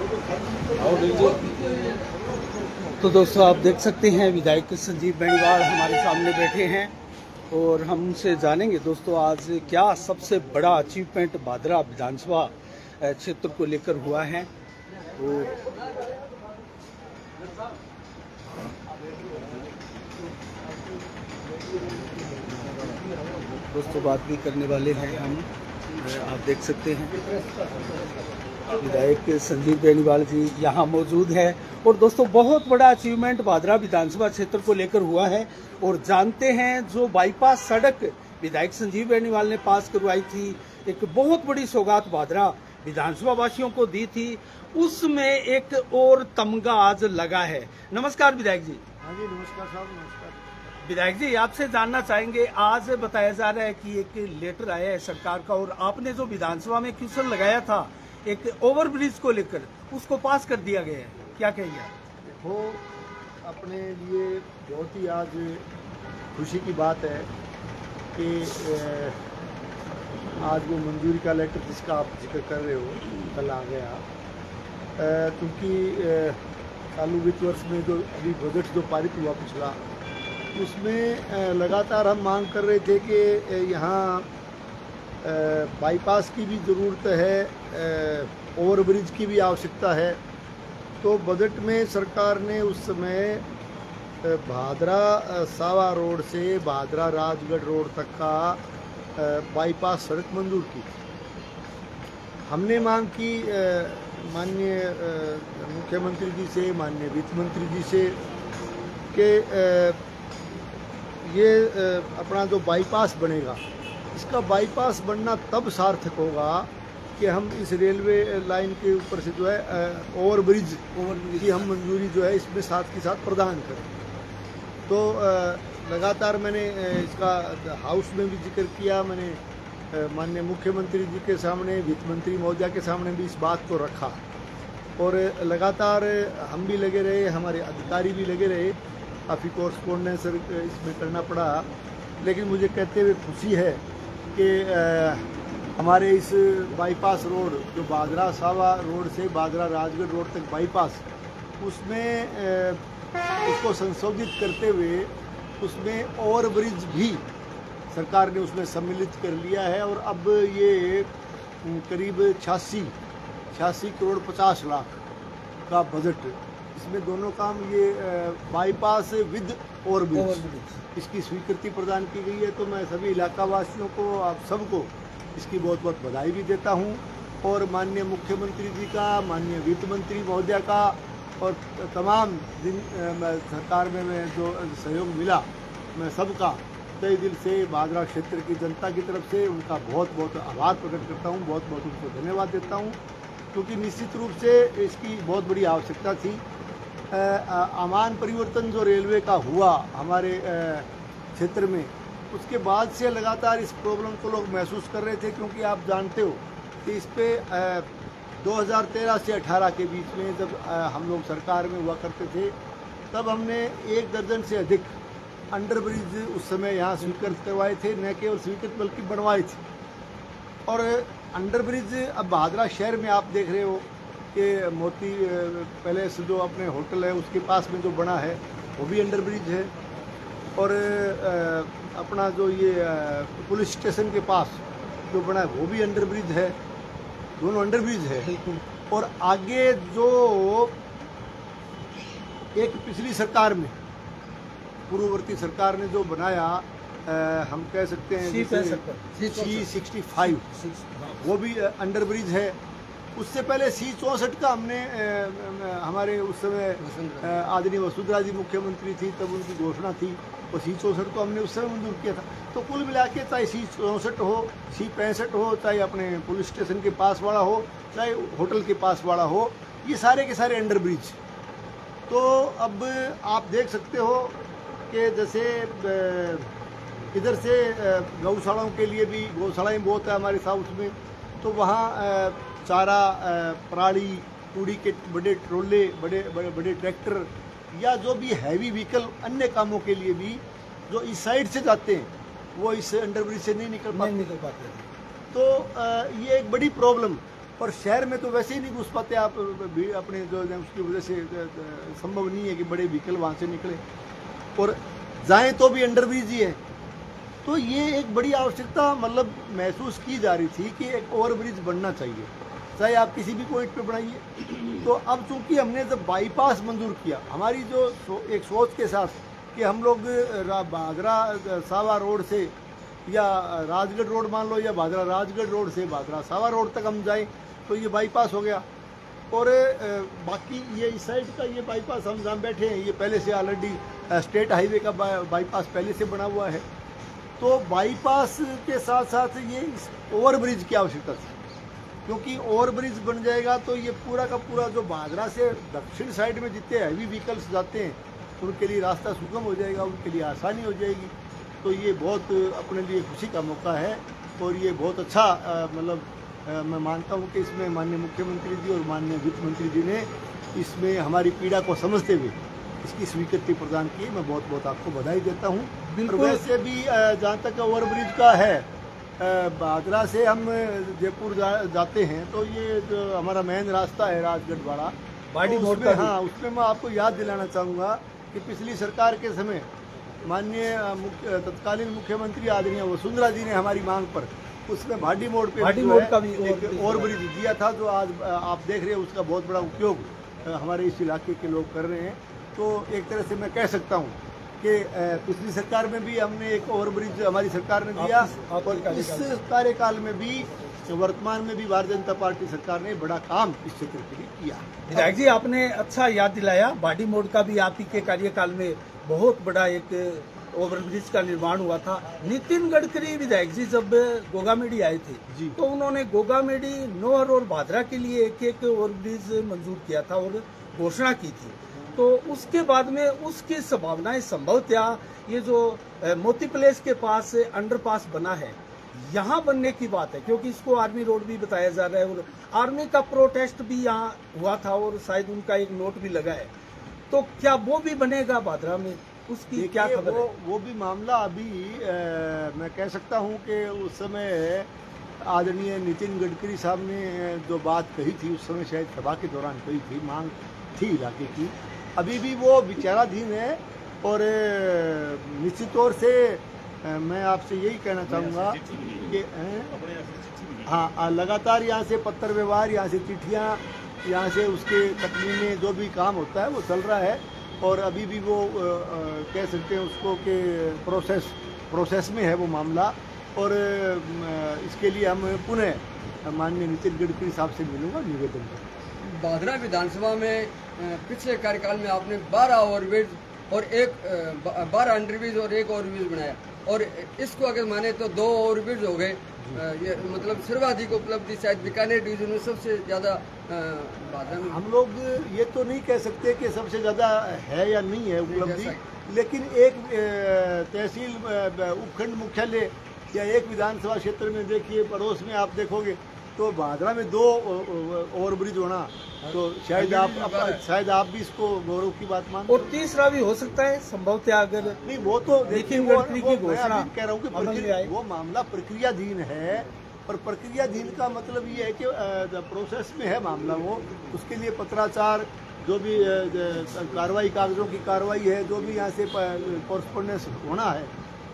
तो दोस्तों आप देख सकते हैं विधायक संजीव बेनीवाल हमारे सामने बैठे हैं और हम उनसे जानेंगे दोस्तों आज क्या सबसे बड़ा अचीवमेंट भादरा विधानसभा क्षेत्र को लेकर हुआ है। और दोस्तों बात भी करने वाले हैं हम, आप देख सकते हैं विधायक संजीव बेनीवाल जी यहाँ मौजूद है। और दोस्तों बहुत बड़ा अचीवमेंट भादरा विधानसभा क्षेत्र को लेकर हुआ है और जानते हैं जो बाईपास सड़क विधायक संजीव बेनीवाल ने पास करवाई थी, एक बहुत बड़ी सौगात भादरा विधानसभा वासियों को दी थी, उसमें एक और तमगा आज लगा है। नमस्कार विधायक जी। हाँ जी नमस्कार साहब, नमस्कार विधायक जी आपसे जानना चाहेंगे, आज बताया जा रहा है कि एक लेटर आया है सरकार का और आपने जो विधानसभा में क्वेश्चन लगाया था एक ओवरब्रिज को लेकर उसको पास कर दिया गया है, क्या कहेंगे? देखो अपने लिए बहुत ही आज खुशी की बात है कि आज वो मंजूरी का लेटर जिसका आप जिक्र कर रहे हो कल आ गया, क्योंकि चालू वित्त वर्ष में जो अभी बजट जो पारित हुआ पिछला, उसमें लगातार हम मांग कर रहे थे कि यहाँ बाईपास की भी ज़रूरत है, ओवरब्रिज की भी आवश्यकता है। तो बजट में सरकार ने उस समय भादरा सावा रोड से भादरा राजगढ़ रोड तक का बाईपास सड़क मंजूर की। हमने मांग की माननीय मुख्यमंत्री जी से, माननीय वित्त मंत्री जी से कि ये अपना जो बाईपास बनेगा, इसका बाईपास बनना तब सार्थक होगा कि हम इस रेलवे लाइन के ऊपर से जो है ओवरब्रिज की हम मंजूरी जो है इसमें साथ के साथ प्रदान करें। तो लगातार मैंने इसका हाउस में भी जिक्र किया, मैंने माननीय मुख्यमंत्री जी के सामने, वित्त मंत्री महोदया के सामने भी इस बात को रखा और लगातार हम भी लगे रहे, हमारे अधिकारी भी लगे रहे। काफ़ी कोर्सपोंडेंस इसमें करना पड़ा, लेकिन मुझे कहते हुए खुशी है कि हमारे इस बाईपास रोड जो भादरा सावा रोड से भादरा राजगढ़ रोड तक बाईपास, उसमें उसको संशोधित करते हुए उसमें ओवरब्रिज भी सरकार ने उसमें सम्मिलित कर लिया है और अब ये करीब 86 करोड़ 50 लाख का बजट, इसमें दोनों काम ये बाईपास विद ओवरब्रिज इसकी स्वीकृति प्रदान की गई है। तो मैं सभी इलाका वासियों को, आप सबको इसकी बहुत बहुत बधाई भी देता हूं और माननीय मुख्यमंत्री जी का, माननीय वित्त मंत्री महोदया का और तमाम सरकार में मैं जो सहयोग मिला, मैं सबका तहे दिल से भादरा क्षेत्र की जनता की तरफ से उनका बहुत बहुत आभार प्रकट करता हूं, बहुत बहुत उनको धन्यवाद देता हूं, क्योंकि निश्चित रूप से इसकी बहुत बड़ी आवश्यकता थी। अमान परिवर्तन जो रेलवे का हुआ हमारे क्षेत्र में, उसके बाद से लगातार इस प्रॉब्लम को लोग महसूस कर रहे थे, क्योंकि आप जानते हो कि इस पे 2013 से 18 के बीच में जब हम लोग सरकार में हुआ करते थे, तब हमने 1 दर्जन से अधिक अंडरब्रिज उस समय यहाँ स्वीकृत करवाए थे, न केवल स्वीकृत बल्कि बनवाए थे। और अंडरब्रिज अब भादरा शहर में आप देख रहे हो कि मोती पैलेस जो अपने होटल है उसके पास में जो बना है वो भी अंडरब्रिज है, और अपना जो ये पुलिस स्टेशन के पास जो बना है वो भी अंडरब्रिज है, दोनों अंडरब्रिज है। और आगे जो एक पिछली सरकार में, पूर्ववर्ती सरकार ने जो बनाया, हम कह सकते हैं C65, वो भी अंडरब्रिज है। उससे पहले C64 का हमने हमारे उस समय आदरणीय वसुंधरा जी मुख्यमंत्री थी, तब उनकी घोषणा थी, और C64 को हमने उस समय मंजूर किया था। तो कुल मिला के चाहे C64 हो, C65 हो, चाहे अपने पुलिस स्टेशन के पास वाला हो, चाहे होटल के पास वाला हो, ये सारे के सारे अंडरब्रिज। तो अब आप देख सकते हो कि जैसे इधर से गौशालाओं के लिए भी, गौशालाएँ बहुत है हमारे साउथ में, तो वहाँ चारा, पराली, कूड़ी के बड़े ट्रोले, बड़े ट्रैक्टर या जो भी हैवी व्हीकल अन्य कामों के लिए भी जो इस साइड से जाते हैं वो इस अंडरब्रिज से नहीं निकल पाते। तो ये एक बड़ी प्रॉब्लम और शहर में तो वैसे ही नहीं घुस पाते आप अपने जो उसकी वजह से संभव नहीं है कि बड़े व्हीकल वहाँ से निकले, और जाएं तो भी अंडरब्रिज ही है। तो ये एक बड़ी आवश्यकता मतलब महसूस की जा रही थी कि एक ओवरब्रिज बनना चाहिए, चाहे आप किसी भी पॉइंट पे बनाइए। तो अब चूंकि हमने जब बाईपास मंजूर किया, हमारी जो एक सोच के साथ कि हम लोग भादरा सावा रोड से या राजगढ़ रोड मान लो, या भादरा राजगढ़ रोड से भादरा सावा रोड तक हम जाएं, तो ये बाईपास हो गया। और बाकी ये इस साइड का ये बाईपास हम जहाँ बैठे हैं, ये पहले से ऑलरेडी स्टेट हाईवे का बाईपास पहले से बना हुआ है। तो बाईपास के साथ साथ ये ओवरब्रिज की आवश्यकता थी, क्योंकि ओवरब्रिज बन जाएगा तो ये पूरा का पूरा जो भादरा से दक्षिण साइड में जितने हैवी व्हीकल्स जाते हैं उनके लिए रास्ता सुगम हो जाएगा, उनके लिए आसानी हो जाएगी। तो ये बहुत अपने लिए खुशी का मौका है, और ये बहुत अच्छा मतलब मैं मानता हूँ कि इसमें माननीय मुख्यमंत्री जी और माननीय वित्त मंत्री जी ने इसमें हमारी पीड़ा को समझते हुए इसकी स्वीकृति प्रदान की। मैं बहुत बहुत आपको बधाई देता हूँ। और वैसे भी जहाँ तक ओवरब्रिज का है, भादरा से हम जयपुर जाते हैं तो ये जो हमारा मेन रास्ता है राजगढ़ वाला, बाड़ी मोड़ उसमें हाँ उसमें मैं आपको याद दिलाना चाहूँगा कि पिछली सरकार के समय माननीय तत्कालीन मुख्यमंत्री आदरणीय वसुंधरा जी ने हमारी मांग पर उसमें भाडी मोड़ पे ओवरब्रिज दिया था, जो आज आप देख रहे हैं उसका बहुत बड़ा उपयोग हमारे इस इलाके के लोग कर रहे हैं। तो एक तरह से मैं कह सकता हूँ कि पिछली सरकार में भी हमने एक ओवरब्रिज हमारी सरकार ने दिया, और इस कार्यकाल में भी वर्तमान में भी भारतीय जनता पार्टी सरकार ने बड़ा काम इस क्षेत्र के लिए किया। विधायक जी, आपने अच्छा याद दिलाया, बाडी मोड़ का भी आप ही के कार्यकाल में बहुत बड़ा एक ओवरब्रिज का निर्माण हुआ था। नितिन गडकरी विधायक जी जब गोगामेडी आए थे जी, तो उन्होंने गोगामेडी, नौहर और भादरा के लिए एक एक ओवरब्रिज मंजूर किया था और घोषणा की थी। तो उसके बाद में उसकी संभावनाएं संभवतः ये जो मोती प्लेस के पास अंडरपास बना है यहाँ बनने की बात है, क्योंकि इसको आर्मी रोड भी बताया जा रहा है और आर्मी का प्रोटेस्ट भी यहाँ हुआ था और शायद उनका एक नोट भी लगा है। तो क्या वो भी बनेगा भादरा में, उसकी क्या खबर है? वो भी मामला अभी मैं कह सकता हूँ कि उस समय आदरणीय नितिन गडकरी साहब ने जो बात कही थी उस समय शायद सभा के दौरान कही थी, मांग थी इलाके की, अभी भी वो विचाराधीन है। और निश्चित तौर से मैं आपसे यही कहना चाहूँगा कि हाँ लगातार यहाँ से पत्र व्यवहार, यहाँ से चिट्ठियाँ, यहाँ से उसके तकमीने जो भी काम होता है वो चल रहा है, और अभी भी वो कह सकते हैं उसको कि प्रोसेस में है वो मामला। और इसके लिए हम पुनः माननीय नितिन गडकरी साहब से मिलूंगा, निवेदन करूँगा। भादरा विधानसभा में पिछले कार्यकाल में आपने 12 ओवरब्रिज और 12 अंडरब्रिज और 1 ओवरब्रिज बनाया, और इसको अगर माने तो 2 ओवरब्रिज हो गए। ये मतलब सर्वाधिक उपलब्धि शायद बीकानेर डिवीजन में सबसे ज़्यादा भादरा में। हम लोग ये तो नहीं कह सकते कि सबसे ज़्यादा है या नहीं है उपलब्धि, लेकिन एक तहसील उपखंड मुख्यालय या एक विधानसभा क्षेत्र में देखिए, पड़ोस में आप देखोगे तो भादरा में 2 ओवरब्रिज होना, तो शायद आप भी इसको गौरव की बात मानते और तीसरा भी हो सकता है संभवतः, अगर नहीं वो तो देखिए गडकरी की घोषणा कह रहा हूँ कि वो मामला प्रक्रियाधीन है, और प्रक्रियाधीन का मतलब ये है कि प्रोसेस में है मामला, वो उसके लिए पत्राचार जो भी कार्रवाई, कागजों की कार्रवाई है, जो भी यहाँ से कॉरस्पॉन्डेंस होना है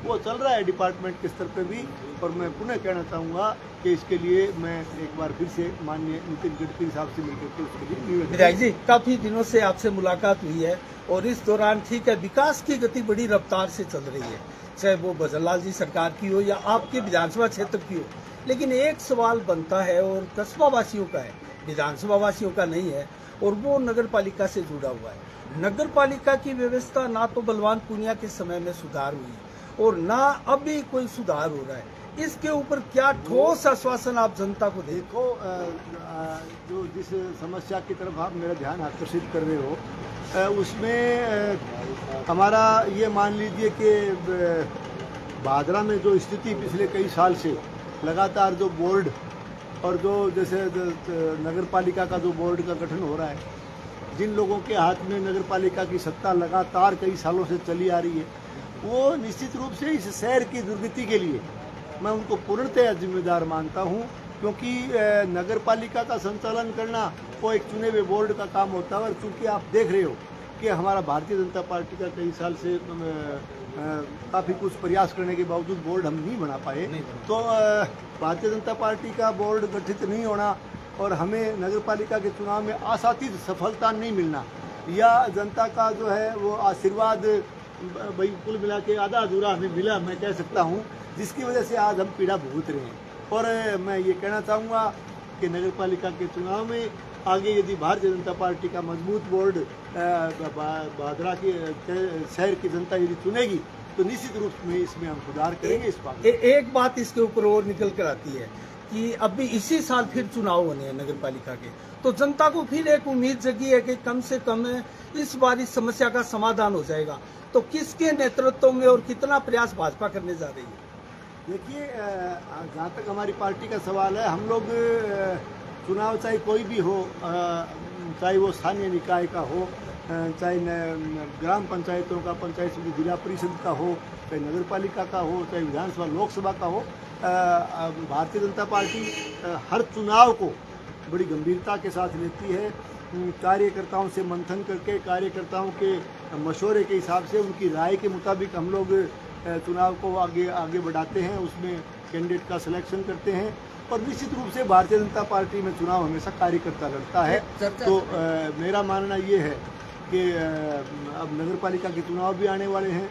वो चल रहा है डिपार्टमेंट के स्तर पे भी। और मैं पुनः कहना चाहूँगा कि इसके लिए मैं एक बार फिर से माननीय नितिन गडकरी साहब से मिलकर के उसके लिए निवेदन। विधायक जी, काफी दिनों से आपसे मुलाकात हुई है और इस दौरान ठीक है विकास की गति बड़ी रफ्तार से चल रही है, चाहे वो भजनलाल जी सरकार की हो या आपके विधानसभा क्षेत्र की हो। लेकिन एक सवाल बनता है और कस्बा वासियों का है, विधानसभा वासियों का नहीं है, और वो नगर पालिका से जुड़ा हुआ है। नगर पालिका की व्यवस्था ना तो बलवान पूनिया के समय में सुधार हुई और ना अभी कोई सुधार हो रहा है। इसके ऊपर क्या ठोस आश्वासन आप जनता को देखो, जो जिस समस्या की तरफ आप मेरा ध्यान आकर्षित कर रहे हो उसमें हमारा ये मान लीजिए कि भादरा में जो स्थिति पिछले कई साल से लगातार जो बोर्ड और जो जैसे नगर पालिका का जो बोर्ड का गठन हो रहा है, जिन लोगों के हाथ में नगर पालिका की सत्ता लगातार कई सालों से चली आ रही है, वो निश्चित रूप से इस शहर की दुर्गति के लिए मैं उनको पूर्णतः जिम्मेदार मानता हूँ, क्योंकि नगर पालिका का संचालन करना वो एक चुने हुए बोर्ड का काम होता है। और चूँकि आप देख रहे हो कि हमारा भारतीय जनता पार्टी का कई साल से काफ़ी कुछ प्रयास करने के बावजूद बोर्ड हम नहीं बना पाए, तो भारतीय जनता पार्टी का बोर्ड गठित नहीं होना और हमें नगर पालिका के चुनाव में आशातीत सफलता नहीं मिलना, या जनता का जो है वो आशीर्वाद भाई कुल मिला के आधा अधूरा हमें मिला, मैं कह सकता हूँ, जिसकी वजह से आज हम पीड़ा भुगत रहे हैं। और मैं ये कहना चाहूँगा कि नगर पालिका के चुनाव में आगे यदि भारतीय जनता पार्टी का मजबूत बोर्ड भादरा के शहर की जनता यदि चुनेगी तो निश्चित रूप में इसमें हम सुधार करेंगे। इस बात एक बात इसके ऊपर और निकल कर आती है कि अभी इसी साल फिर चुनाव होने हैं नगर पालिका के, तो जनता को फिर एक उम्मीद जगी है कि कम से कम इस बार इस समस्या का समाधान हो जाएगा। तो किसके नेतृत्व में और कितना प्रयास भाजपा करने जा रही है? देखिए, जहाँ तक हमारी पार्टी का सवाल है, हम लोग चुनाव चाहे कोई भी हो, चाहे वो स्थानीय निकाय का हो, चाहे ग्राम पंचायतों का, पंचायत समिति जिला परिषद का हो, चाहे नगर पालिका का हो, चाहे विधानसभा लोकसभा का हो, भारतीय जनता पार्टी हर चुनाव को बड़ी गंभीरता के साथ लेती है। कार्यकर्ताओं से मंथन करके, कार्यकर्ताओं के मशवरे के हिसाब से, उनकी राय के मुताबिक हम लोग चुनाव को आगे बढ़ाते हैं, उसमें कैंडिडेट का सिलेक्शन करते हैं। और निश्चित रूप से भारतीय जनता पार्टी में चुनाव हमेशा कार्यकर्ता लड़ता है। तो मेरा मानना ये है कि अब नगर पालिका के चुनाव भी आने वाले हैं,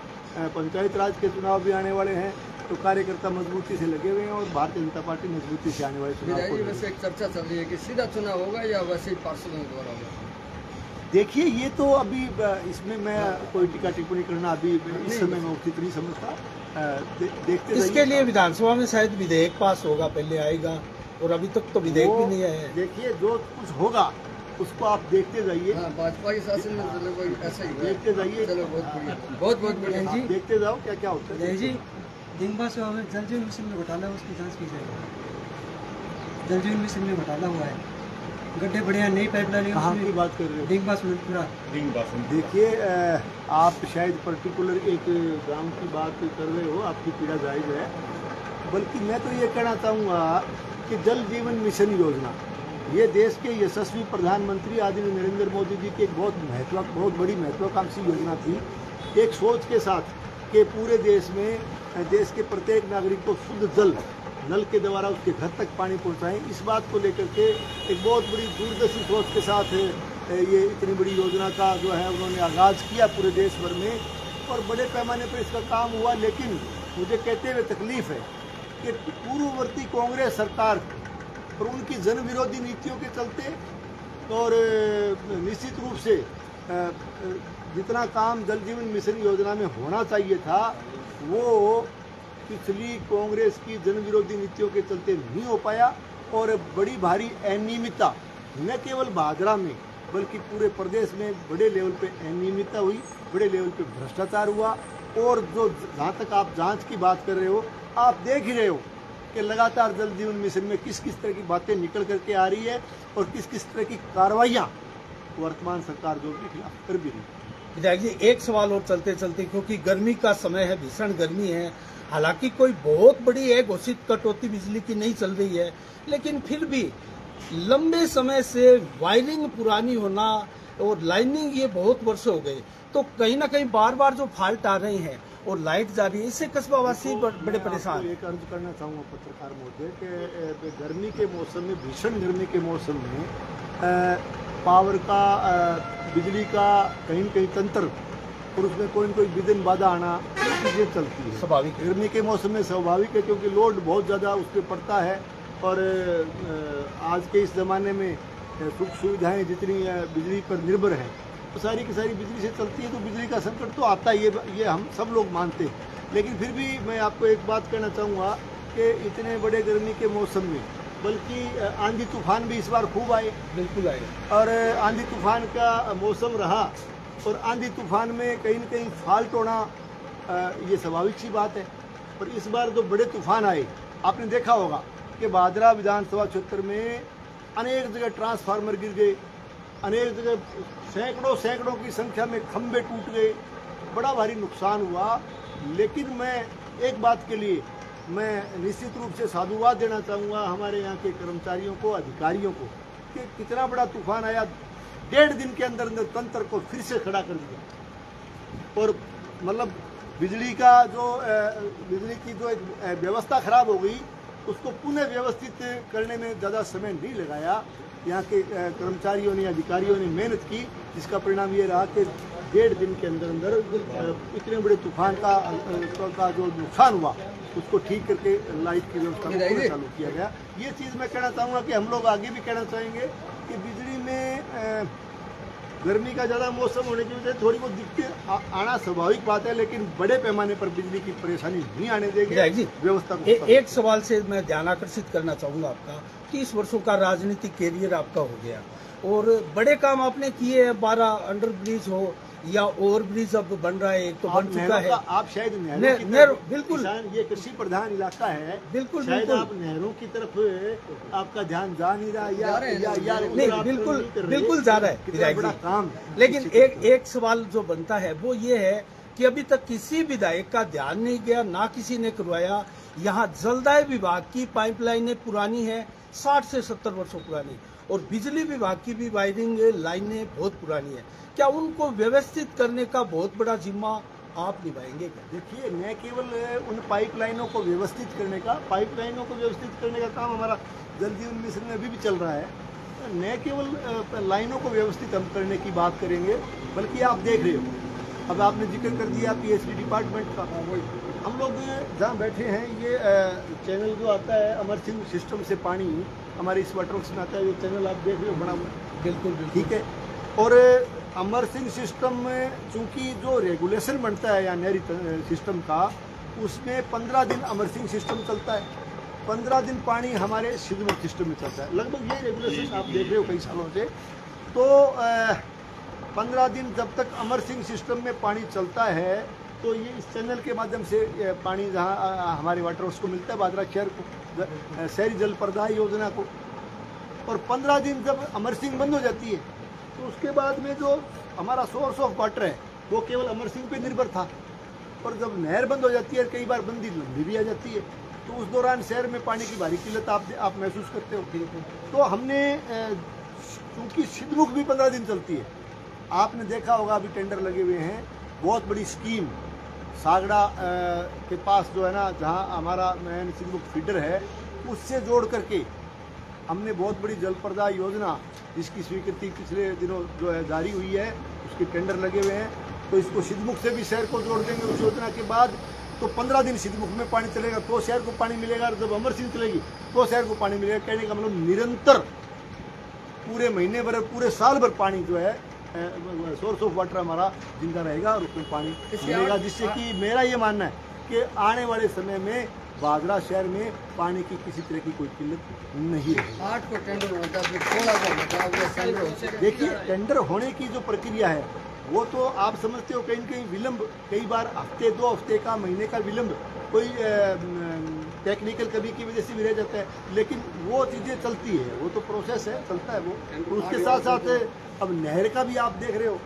पंचायत राज के चुनाव भी आने वाले हैं, तो कार्यकर्ता मजबूती से लगे हुए हैं और भारतीय जनता पार्टी मजबूती से आने वाले चुनाव को। वैसे एक चर्चा चल रही है कि सीधा चुनाव होगा या वैसे पार्षदों द्वारा होगा? देखिए, ये तो अभी इसमें मैं कोई टीका टिप्पणी करना अभी इस समय में उचित नहीं समझता। देखते इसके लिए विधानसभा में शायद विधेयक पास होगा, पहले आएगा, और अभी तक तो विधेयक भी नहीं आया है। देखिए, जो कुछ होगा उसको आप देखते जाइए। भाजपा के शासन में चलो ऐसा ही देखते जाइए। चलो, बहुत बढ़िया, बहुत बढ़िया जी। देखते जाओ क्या क्या होता है। जय जी, डिंगबा से हमें जल जीवन मिशन में घोटाला, उसकी जांच की जाएगी। जल जीवन मिशन में घोटाला हुआ है, गड्ढे बढ़िया, नई पाइपलाइन। कहाँ की बात कर रहे हो? डिंगबा पूरा। देखिए, आप शायद पर्टिकुलर एक गांव की बात कर रहे हो, आपकी पीड़ा जायज है, बल्कि मैं तो ये कहना चाहूँगा कि जल जीवन मिशन योजना ये देश के यशस्वी प्रधानमंत्री आदरणीय नरेंद्र मोदी जी की एक बहुत बड़ी महत्वाकांक्षी योजना थी, एक सोच के साथ कि पूरे देश में देश के प्रत्येक नागरिक को शुद्ध जल नल के द्वारा उसके घर तक पानी पहुंचाएं। इस बात को लेकर के एक बहुत बड़ी दूरदर्शी सोच के साथ ये इतनी बड़ी योजना का जो है उन्होंने आगाज़ किया पूरे देश भर में, और बड़े पैमाने पर इसका काम हुआ। लेकिन मुझे कहते हुए तकलीफ है कि पूर्ववर्ती कांग्रेस सरकार और उनकी जन विरोधी नीतियों के चलते, और निश्चित रूप से जितना काम जल जीवन मिशन योजना में होना चाहिए था वो पिछली कांग्रेस की जन विरोधी नीतियों के चलते नहीं हो पाया, और बड़ी भारी अनियमितता न केवल भादरा में बल्कि पूरे प्रदेश में बड़े लेवल पे अनियमितता हुई, बड़े लेवल पे भ्रष्टाचार हुआ। और जो जहाँ तक आप जांच की बात कर रहे हो, आप देख ही रहे हो कि लगातार जल जीवन मिशन में किस किस तरह की बातें निकल करके आ रही है और किस किस तरह की कार्रवाइयाँ वर्तमान सरकार जो के खिलाफ कर भी रही है। विधायक जी, एक सवाल और चलते चलते, क्योंकि गर्मी का समय है, भीषण गर्मी है, हालांकि कोई बहुत बड़ी है घोषित कटौती बिजली की नहीं चल रही है, लेकिन फिर भी लंबे समय से वायरिंग पुरानी होना और लाइनिंग ये बहुत वर्ष हो गए, तो कहीं ना कहीं बार बार जो फॉल्ट आ रहे हैं और लाइट जा रही है, इससे कस्बावासी बड़े परेशान। एक अर्ज करना चाहूँगा पत्रकार महोदय कि गर्मी के मौसम में, भीषण गर्मी के मौसम में पावर का, बिजली का कहीं न कहीं तंत्र और उसमें कोई न कोई विघ्न बाधा आना चीज़ें चलती है, स्वाभाविक। गर्मी के मौसम में स्वाभाविक है, क्योंकि लोड बहुत ज़्यादा उस पर पड़ता है। और आज के इस ज़माने में सुख सुविधाएं जितनी बिजली पर निर्भर हैं, तो सारी की सारी बिजली से चलती है, तो बिजली का संकट तो आता है, ये हम सब लोग मानते हैं। लेकिन फिर भी मैं आपको एक बात कहना चाहूँगा कि इतने बड़े गर्मी के मौसम में, बल्कि आंधी तूफान भी इस बार खूब आए, बिल्कुल आए, और आंधी तूफान का मौसम रहा, और आंधी तूफान में कहीं न कहीं फॉल्ट होना ये स्वाभाविक सी बात है। पर इस बार जो बड़े तूफान आए, आपने देखा होगा कि भादरा विधानसभा क्षेत्र में अनेक जगह ट्रांसफार्मर गिर गए, अनेक जगह सैकड़ों की संख्या में खंभे टूट गए, बड़ा भारी नुकसान हुआ। लेकिन मैं एक बात के लिए मैं निश्चित रूप से साधुवाद देना चाहूँगा हमारे यहाँ के कर्मचारियों को, अधिकारियों को, कि कितना बड़ा तूफान आया, 1.5 दिन के अंदर अंदर तंत्र को फिर से खड़ा कर दिया। और मतलब बिजली की जो एक व्यवस्था खराब हो गई, उसको पुनः व्यवस्थित करने में ज़्यादा समय नहीं लगाया। यहाँ के कर्मचारियों ने, अधिकारियों ने मेहनत की, जिसका परिणाम ये रहा कि 1.5 दिन के अंदर अंदर इतने बड़े तूफान का जो नुकसान हुआ, उसको ठीक करके लाइट की व्यवस्था को पुनः चालू किया गया। ये चीज़ मैं कहना चाहूँगा कि हम लोग आगे भी कहना चाहेंगे कि बिजली में गर्मी का ज़्यादा मौसम होने की वजह से थोड़ी बहुत दिक्कत आना स्वाभाविक बात है, लेकिन बड़े पैमाने पर बिजली की परेशानी नहीं आने देंगे। व्यवस्था को एक सवाल से मैं ध्यान आकर्षित करना चाहूँगा आपका। 30 वर्षों का राजनीतिक कैरियर आपका हो गया और बड़े काम आपने किए हैं, 12 अंडर ब्रिज हो या ओवर ब्रिज अब बन रहा है, एक तो बन चुका है। आप शायद नहरों बिल्कुल, ये कृषि प्रधान इलाका है, बिल्कुल शायद बिल्कुल आप नहरों की तरफ आपका ध्यान जा नहीं रहा या नहीं, बिल्कुल जा रहा है विधायक बड़ा जी। काम। लेकिन एक सवाल जो बनता है वो ये है कि अभी तक किसी विधायक का ध्यान नहीं गया, ना किसी ने करवाया। यहाँ जलदाय विभाग की पाइपलाइनें पुरानी है, 60 से 70 वर्षों पुरानी, और बिजली विभाग की भी वायरिंग लाइनें बहुत पुरानी है। क्या उनको व्यवस्थित करने का बहुत बड़ा जिम्मा आप निभाएंगे क्या? देखिए, न केवल उन पाइपलाइनों को व्यवस्थित करने का काम हमारा जल जीवन मिशन में अभी भी चल रहा है। न केवल लाइनों को व्यवस्थित हम करने की बात करेंगे, बल्कि आप देख रहे हो, अब आपने जिक्र कर दिया पीएचडी डिपार्टमेंट का। हम लोग जहाँ बैठे हैं, ये चैनल जो आता है अमर सिंह सिस्टम से पानी हमारे इस वाटर वर्क्स में आता है, ये चैनल आप देख रहे हो बना हुआ। बिल्कुल ठीक है। और अमर सिंह सिस्टम में चूंकि जो रेगुलेशन बनता है या नहरी सिस्टम का, उसमें 15 दिन अमर सिंह सिस्टम चलता है, 15 दिन पानी हमारे सिद्धमुख सिस्टम में चलता है। लगभग ये रेगुलेशन आप देख रहे हो कई सालों से। तो 15 दिन जब तक अमर सिंह सिस्टम में पानी चलता है, तो ये इस चैनल के माध्यम से पानी जहाँ हमारे वाटर वर्क्स को मिलता है, बादरा शहर को, शहरी जल प्रदाय योजना को। और 15 दिन जब अमर सिंह बंद हो जाती है, तो उसके बाद में जो हमारा सोर्स ऑफ वाटर है वो केवल अमर सिंह पे निर्भर था। और जब नहर बंद हो जाती है, कई बार बंदी लंबी भी आ जाती है, तो उस दौरान शहर में पानी की भारी किल्लत आप महसूस करते हो। तो हमने चूँकि सिद्धमुख भी 15 दिन चलती है, आपने देखा होगा अभी टेंडर लगे हुए हैं, बहुत बड़ी स्कीम सागड़ा के पास जो है ना, जहाँ हमारा मेन सिद्धमुख फीडर है, उससे जोड़ करके हमने बहुत बड़ी जल प्रदाय योजना, जिसकी स्वीकृति पिछले दिनों जो है जारी हुई है, उसके टेंडर लगे हुए हैं। तो इसको सिद्धमुख से भी शहर को जोड़ देंगे उस योजना के बाद। तो 15 दिन सिद्धमुख में पानी चलेगा तो शहर को पानी मिलेगा, और जब अमर सिंह चलेगी तो शहर को पानी मिलेगा। कहने का मतलब निरंतर पूरे महीने भर, पूरे साल भर पानी जो है सोर्स ऑफ वाटर हमारा जिंदा रहेगा और उसमें पानी मिलेगा। जिससे कि मेरा ये मानना है कि आने वाले समय में बागरा शहर में पानी की किसी तरह की कोई किल्लत नहीं रहेगी। 8 को टेंडर होता है, फिर 16 को होता है। देखिए, टेंडर होने की जो प्रक्रिया है वो तो आप समझते हो, कहीं न कहीं विलम्ब, कई बार हफ्ते 2 हफ्ते का, महीने का विलम्ब कोई टेक्निकल कमी की वजह से भी रह जाता है, लेकिन वो चीज़ें चलती है, वो तो प्रोसेस है, चलता है वो। तो उसके साथ साथ अब नहर का भी आप देख रहे हो,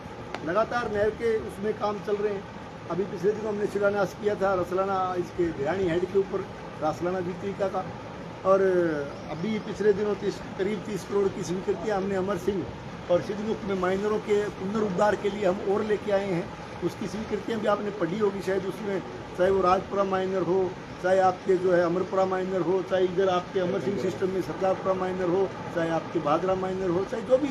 लगातार नहर के उसमें काम चल रहे हैं। अभी पिछले दिनों हमने शिलान्यास किया था रसलाना, इसके धिरानी हेड के ऊपर रासलाना द्वीपिका का, और अभी पिछले दिनों करीब 30 करोड़ की स्वीकृतियाँ हमने अमर सिंह और सिद्धमुख में माइनरों के पुनरुद्धार के लिए हम और लेके आए हैं। उसकी स्वीकृतियाँ भी आपने पढ़ी होगी शायद, उसमें चाहे वो राजपुरा माइनर हो, चाहे आपके जो है अमरपुरा माइनर हो, चाहे इधर आपके अमर सिंह सिस्टम में सरदारपुरा माइनर हो, चाहे आपके भादरा माइनर हो, चाहे जो भी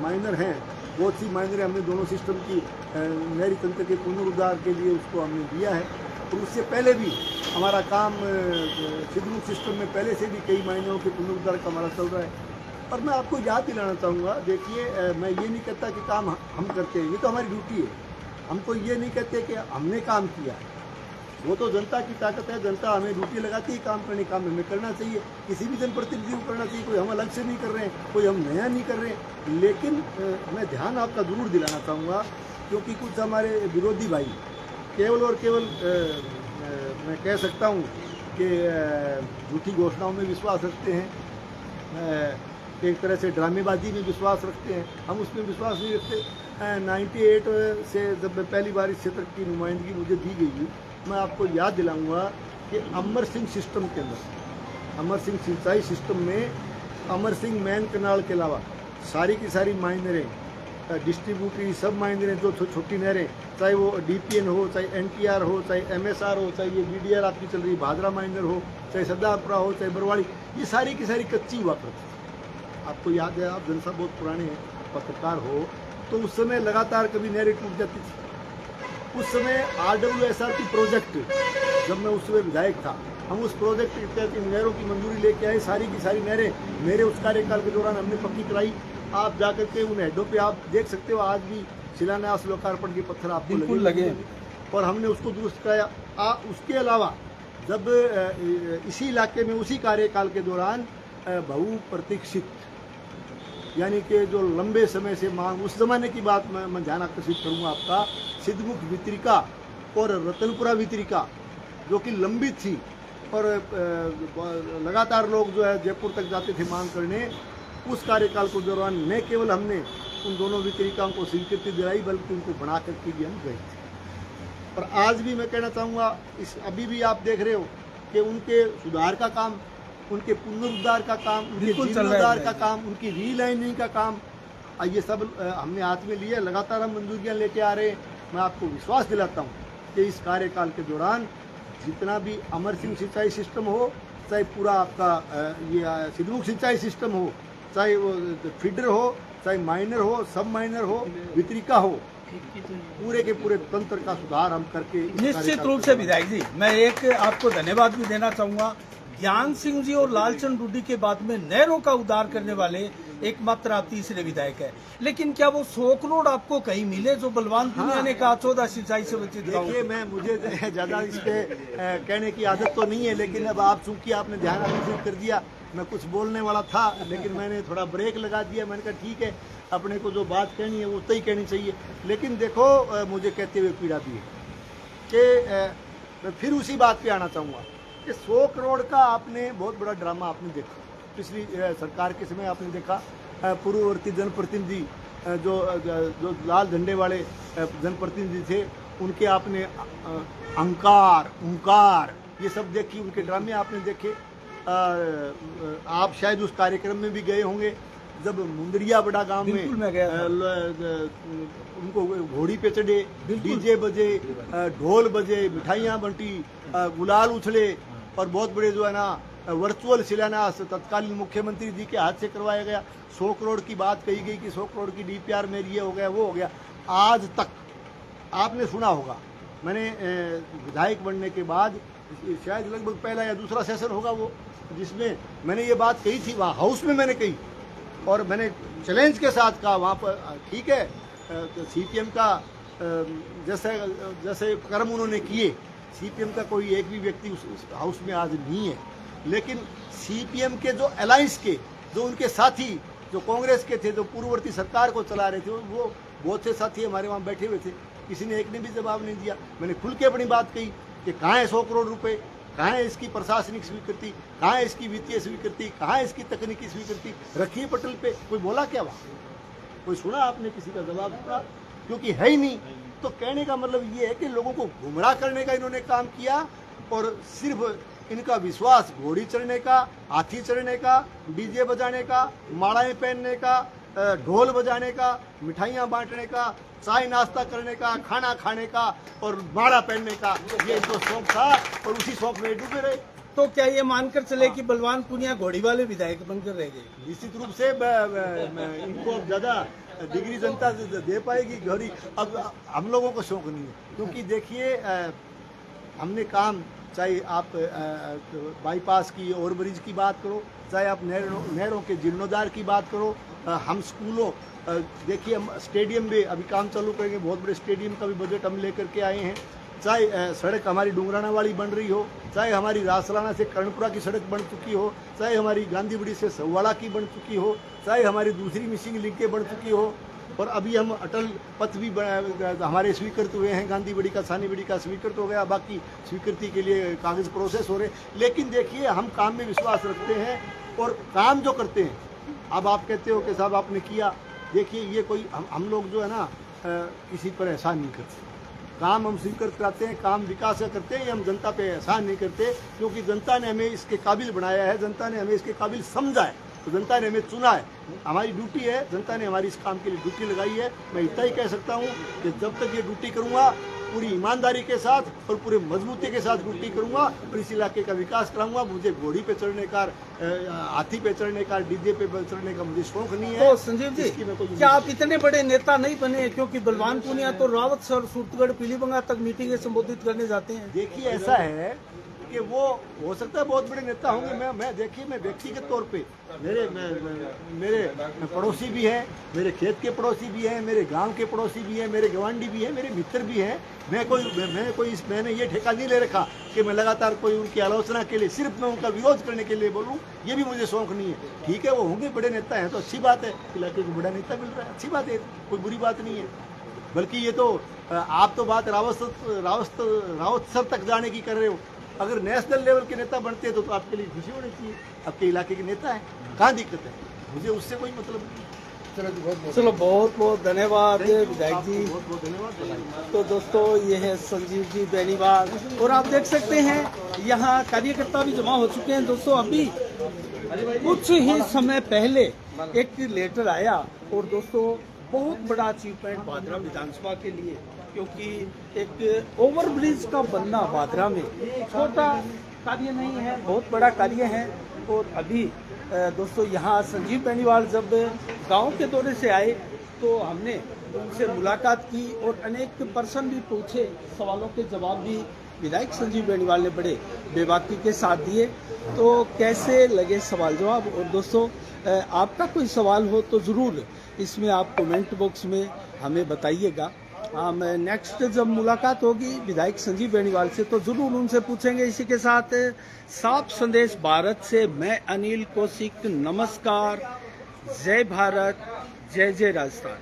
माइनर हैं, बहुत सी माइनरें हमने दोनों सिस्टम की नहरी तंत्र के पुनरुद्धार के लिए उसको हमने दिया है। और उससे पहले भी हमारा काम सिद्धमुख सिस्टम में पहले से भी कई माइनरों के पुनरुद्धार का हमारा चल रहा है। और मैं आपको याद दिलाना चाहूँगा, देखिए, मैं ये नहीं कहता कि काम हम करते हैं, ये तो हमारी ड्यूटी है। हम तो ये नहीं कहते कि हमने काम किया, वो तो जनता की ताकत है, जनता हमें ड्यूटी लगाती है काम करने, काम हमें करना चाहिए, किसी भी जनप्रतिनिधि को करना चाहिए। कोई हम अलग से नहीं कर रहे हैं, कोई हम नया नहीं कर रहे हैं। लेकिन मैं ध्यान आपका ज़रूर दिलाना चाहूँगा, क्योंकि कुछ हमारे विरोधी भाई केवल और केवल मैं कह सकता हूँ कि झूठी घोषणाओं में विश्वास रखते हैं, एक तरह से ड्रामेबाजी में विश्वास रखते हैं। हम उसमें विश्वास नहीं रखते। 98 से जब मैं पहली बार इस क्षेत्र की नुमाइंदगी मुझे दी गई, मैं आपको याद दिलाऊंगा कि अमर सिंह सिस्टम के अंदर, अमर सिंह सिंचाई सिस्टम में अमर सिंह मैन कनाल के अलावा सारी की सारी माइनरें, डिस्ट्रीब्यूटरी सब माइनरें जो छोटी नहरें, चाहे वो डीपीएन हो, चाहे एनटीआर हो, चाहे एमएसआर हो, चाहे ये बीडीआर आपकी चल रही भादरा माइनर हो, चाहे सरदारपुरा हो, चाहे बरवाड़ी, ये सारी की सारी कच्ची हुआ करती थी। आपको याद है, आप जनसा बहुत पुराने हैं, पत्रकार हो, तो उस समय लगातार कभी नहरें टूट जाती थी। उस समय RWSRP प्रोजेक्ट, जब मैं उस समय विधायक था, हम उस प्रोजेक्ट के तहत इन नहरों की मंजूरी लेके आए। सारी की सारी नहरें मेरे उस कार्यकाल के दौरान हमने पक्की कराई। आप जाकर के उन हेडों पे आप देख सकते हो, आज भी शिलान्यास लोकार्पण के पत्थर आपको बिल्कुल लगे और हमने उसको दुरुस्त कराया। उसके अलावा जब इसी इलाके में उसी कार्यकाल के दौरान बहु प्रतीक्षित, यानी कि जो लंबे समय से मांग, उस जमाने की बात मैं ध्यान आकर्षित करूँगा आपका, सिद्धमुख वितरिका और रतनपुरा वितरिका जो कि लंबित थी और लगातार लोग जो है जयपुर तक जाते थे मांग करने। उस कार्यकाल के दौरान न केवल हमने उन दोनों वितरिकाओं को स्वीकृति दिलाई, बल्कि उनको बना करके भी हम गए थे। और आज भी मैं कहना चाहूँगा, इस अभी भी आप देख रहे हो कि उनके सुधार का काम, उनके पुनरुद्धार का काम, उनके जीर्णोद्धार का काम, उनकी रीलाइनिंग का काम, ये सब हमने हाथ में लिए। लगातार हम मंजूरियाँ लेके आ रहे हैं। मैं आपको विश्वास दिलाता हूँ कि इस कार्यकाल के दौरान जितना भी अमर सिंह सिंचाई सिस्टम हो, चाहे पूरा आपका ये सिद्धमुख सिंचाई सिस्टम हो, चाहे वो फीडर हो, चाहे माइनर हो, सब माइनर हो, वितरिका हो, पूरे के पूरे तंत्र का सुधार हम करके निश्चित रूप से विधायक जी, मैं एक आपको धन्यवाद भी देना चाहूंगा। ज्ञान सिंह जी और लालचंद रूडी के बाद में नहरों का उद्धार करने वाले एकमात्र आप तीसरे विधायक है। लेकिन क्या वो 100 करोड़ आपको कहीं मिले जो बलवान पुनिया ने कहा 14 सिंचाई से वंचित? देखिए, मुझे ज्यादा इस पे कहने की आदत तो नहीं है, लेकिन अब आप चूंकि आपने ध्यान आकर्षित कर दिया, मैं कुछ बोलने वाला था लेकिन मैंने थोड़ा ब्रेक लगा दिया। मैंने कहा ठीक है, अपने को जो बात कहनी है वो तो ही कहनी चाहिए। लेकिन देखो, मुझे कहते हुए पीड़ा भी है कि मैं फिर उसी बात पे आना चाहूँगा कि 100 करोड़ का आपने बहुत बड़ा ड्रामा आपने देखा पिछली सरकार के समय। आपने देखा पूर्ववर्ती जनप्रतिनिधि जो लाल झंडे वाले जनप्रतिनिधि थे, उनके आपने अंकार उंकार ये सब देखी, उनके ड्रामे आपने देखे। आप शायद उस कार्यक्रम में भी गए होंगे जब मुंदरिया बड़ा गांव में उनको घोड़ी पे चढ़े, डीजे बजे, ढोल बजे, मिठाइयाँ बंटी, गुलाल उछले और बहुत बड़े जो है ना वर्चुअल शिलान्यास तत्कालीन मुख्यमंत्री जी के हाथ से करवाया गया। 100 करोड़ की बात कही गई कि 100 करोड़ की DPR में ये हो गया वो हो गया। आज तक आपने सुना होगा, मैंने विधायक बनने के बाद शायद लगभग पहला या दूसरा सेशन होगा वो, जिसमें मैंने ये बात कही थी, वहाँ हाउस में मैंने कही और मैंने चैलेंज के साथ कहा वहाँ पर, ठीक है CPM का जैसे कर्म उन्होंने किए, CPM का कोई एक भी व्यक्ति उस हाउस में आज नहीं है, लेकिन CPM के जो अलायंस के जो उनके साथी जो कांग्रेस के थे, जो पूर्ववर्ती सरकार को चला रहे थे, वो बहुत से साथी हमारे वहाँ बैठे हुए थे। किसी ने एक ने भी जवाब नहीं दिया। मैंने खुल के अपनी बात कही कि कहाँ है 100 करोड़ रुपए, कहाँ है इसकी प्रशासनिक स्वीकृति, कहाँ है इसकी वित्तीय स्वीकृति, कहाँ है इसकी तकनीकी स्वीकृति, रखिए पटल पे। कोई बोला क्या वहाँ? कोई सुना आपने किसी का जवाब सुना? क्योंकि है ही नहीं। तो कहने का मतलब ये है कि लोगों को गुमराह करने का इन्होंने काम किया और सिर्फ इनका विश्वास घोड़ी चढ़ने का, हाथी चढ़ने का, डीजे बजाने का, मालाएं पहनने का, ढोल बजाने का, मिठाइयाँ बांटने का, चाय नाश्ता करने का, खाना खाने का और माला पहनने का, ये इनको शौक था और उसी शौक में डूबे रहे। तो क्या ये मानकर चले कि बलवान पुनिया घोड़ी वाले विधायक बनकर रह गए? निश्चित रूप से इनको अब ज्यादा डिग्री जनता दे पाएगी घोड़ी। अब हम लोगों को शौक नहीं है, क्योंकि देखिए हमने काम, चाहे आप बाईपास की ओवरब्रिज की बात करो, चाहे आप नहरों के जीर्णोद्धार की बात करो, हम स्कूलों, देखिए हम स्टेडियम में अभी काम चालू करेंगे, बहुत बड़े स्टेडियम का भी बजट हम लेकर के आए हैं। चाहे सड़क हमारी डुंगराना वाली बन रही हो, चाहे हमारी रासलाना से कर्णपुरा की सड़क बन चुकी हो, चाहे हमारी गांधीबड़ी से सवाड़ा की बन चुकी हो, चाहे हमारी दूसरी मिसिंग लिंकें बन चुकी हो, और अभी हम अटल पथ भी हमारे स्वीकृत हुए हैं। गांधीबड़ी का, सानीबड़ी का स्वीकृत हो गया, बाकी स्वीकृति के लिए कागज प्रोसेस हो रहे। लेकिन देखिए हम काम में विश्वास रखते हैं और काम जो करते हैं, अब आप कहते हो कि साहब आपने किया, देखिए ये कोई हम लोग जो है ना किसी पर एहसान नहीं करते। काम हम स्वीकृत कराते हैं, काम विकास का करते हैं, ये हम जनता पे एहसान नहीं करते, क्योंकि जनता ने हमें इसके काबिल बनाया है, जनता ने हमें इसके काबिल समझा है, तो जनता ने हमें चुना है। हमारी ड्यूटी है, जनता ने हमारी इस काम के लिए ड्यूटी लगाई है। मैं इतना ही कह सकता हूँ कि जब तक ये ड्यूटी करूँगा पूरी ईमानदारी के साथ और पूरे मजबूती के साथ ड्यूटी करूँगा और इस इलाके का विकास कराऊंगा। मुझे घोड़ी पे चढ़ने का, हाथी पे चढ़ने का, डीजे पे चढ़ने का मुझे शौक नहीं है। तो संजीव जी, क्या आप इतने बड़े नेता नहीं बने? क्योंकि बलवान पूनिया तो रावत सर सूरतगढ़ पीलीबंगा तक मीटिंगें संबोधित करने जाते हैं। देखिए ऐसा है कि वो हो सकता है बहुत बड़े नेता होंगे। मैं देखिए, मैं व्यक्तिगत तौर पे मेरे पड़ोसी भी हैं, मेरे खेत के पड़ोसी भी हैं, मेरे गांव के पड़ोसी भी हैं, मेरे गवांडी भी हैं, मेरे मित्र भी हैं। मैंने ये ठेका नहीं ले रखा कि मैं लगातार कोई उनकी आलोचना के लिए, सिर्फ मैं उनका विरोध करने के लिए बोलूँ, ये भी मुझे शौक नहीं है। ठीक है, वो होंगे बड़े नेता हैं तो अच्छी बात है, इलाके को बड़ा नेता मिल रहा है, अच्छी बात है, कोई बुरी बात नहीं है। बल्कि ये तो आप तो बात रावत सर तक जाने की कर रहे हो। अगर नेशनल लेवल के नेता बनते हैं तो आपके लिए खुशी होनी चाहिए, आपके इलाके के नेता हैं, कहाँ दिक्कत है? मुझे उससे कोई मतलब नहीं। चलो बहुत बहुत धन्यवाद विधायक जी, बहुत बहुत धन्यवाद। तो दोस्तों ये है संजीव जी बेनीवाल और आप देख सकते हैं यहाँ कार्यकर्ता भी जमा हो चुके हैं। दोस्तों अभी कुछ ही समय पहले एक लेटर आया और दोस्तों बहुत बड़ा अचीवमेंट भादरा विधानसभा के लिए, क्योंकि एक ओवरब्रिज का बनना भादरा में छोटा कार्य नहीं है, बहुत बड़ा कार्य है। और अभी दोस्तों यहाँ संजीव बेनीवाल जब गांव के दौरे से आए तो हमने उनसे मुलाकात की और अनेक प्रश्न भी पूछे, सवालों के जवाब भी विधायक संजीव बेनीवाल ने बड़े बेबाकी के साथ दिए। तो कैसे लगे सवाल जवाब? और दोस्तों आपका कोई सवाल हो तो ज़रूर इसमें आप कमेंट बॉक्स में हमें बताइएगा। हम नेक्स्ट जब मुलाकात होगी विधायक संजीव बेनीवाल से तो जरूर उनसे पूछेंगे। इसी के साथ साफ संदेश भारत से मैं अनिल कौशिक, नमस्कार, जय भारत, जय जय राजस्थान।